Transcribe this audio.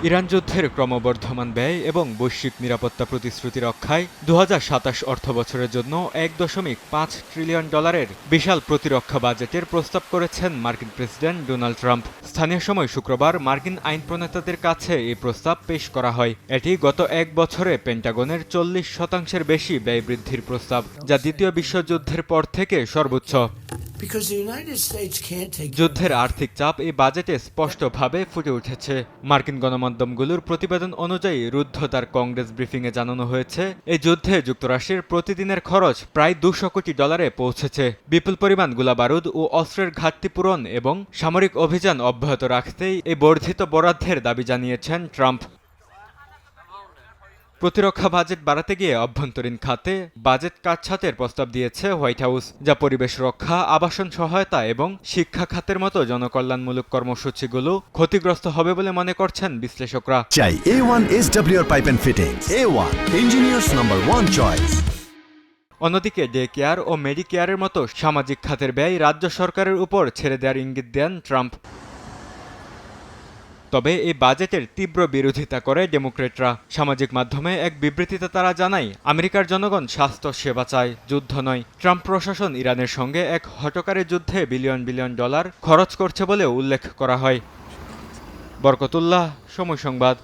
Iran যুদ্ধের ক্রমবর্ধমান ব্যয় এবং বৈশ্বিক নিরাপত্তা প্রতিশ্রুতি রক্ষায় ২০২৭ অর্থবছরের জন্য $১.৫ ট্রিলিয়ন বিশাল প্রতিরক্ষা বাজেটের প্রস্তাব করেছেন মার্কিন প্রেসিডেন্ট ডোনাল্ড ট্রাম্প। স্থানীয় সময় শুক্রবার মার্কিন আইন প্রণেতাদের কাছে এই প্রস্তাব পেশ করা হয়। এটি গত এক বছরে পেন্টাগনের ৪০% বেশি ব্যয় বৃদ্ধির প্রস্তাব, যা দ্বিতীয় বিশ্বযুদ্ধের পর থেকে সর্বোচ্চ। যুদ্ধের আর্থিক চাপ এই বাজেটে স্পষ্টভাবে ফুটে উঠেছে। মার্কিন গণমাধ্যমগুলোর প্রতিবেদন অনুযায়ী রুদ্ধদ্বার কংগ্রেস ব্রিফিংয়ে জানানো হয়েছে, এই যুদ্ধে যুক্তরাষ্ট্রের প্রতিদিনের খরচ প্রায় $200 কোটি পৌঁছেছে। বিপুল পরিমাণ গোলাবারুদ ও অস্ত্রের ঘাটতি পূরণ এবং সামরিক অভিযান অব্যাহত রাখতেই এই বর্ধিত বরাদ্দের দাবি জানিয়েছেন ট্রাম্প। প্রতিরক্ষা বাজেট বাড়াতে গিয়ে অভ্যন্তরীণ খাতে বাজেট কাটছাঁটের প্রস্তাব দিয়েছে হোয়াইট হাউস, যা পরিবেশ রক্ষা, আবাসন সহায়তা এবং শিক্ষা খাতের মতো জনকল্যাণমূলক কর্মসূচিগুলো ক্ষতিগ্রস্ত হবে বলে মনে করছেন বিশ্লেষকরা। চাই A1 SWR pipe and fittings, A1 engineers number 1 চয়েস। অন্যদিকে ডে কেয়ার ও মেডিকেয়ারের মতো সামাজিক খাতের ব্যয় রাজ্য সরকারের উপর ছেড়ে দেওয়ার ইঙ্গিত দেন ট্রাম্প। তবে এই বাজেটের তীব্র বিরোধিতা করে ডেমোক্রেটরা। সামাজিক মাধ্যমে এক বিবৃতিতে তারা জানায়, আমেরিকার জনগণ স্বাস্থ্য সেবা চায়, যুদ্ধ নয়। ট্রাম্প প্রশাসন ইরানের সঙ্গে এক হঠকারী যুদ্ধে বিলিয়ন বিলিয়ন ডলার খরচ করছে বলেও উল্লেখ করা হয়। বরকতুল্লাহ, সময় সংবাদ।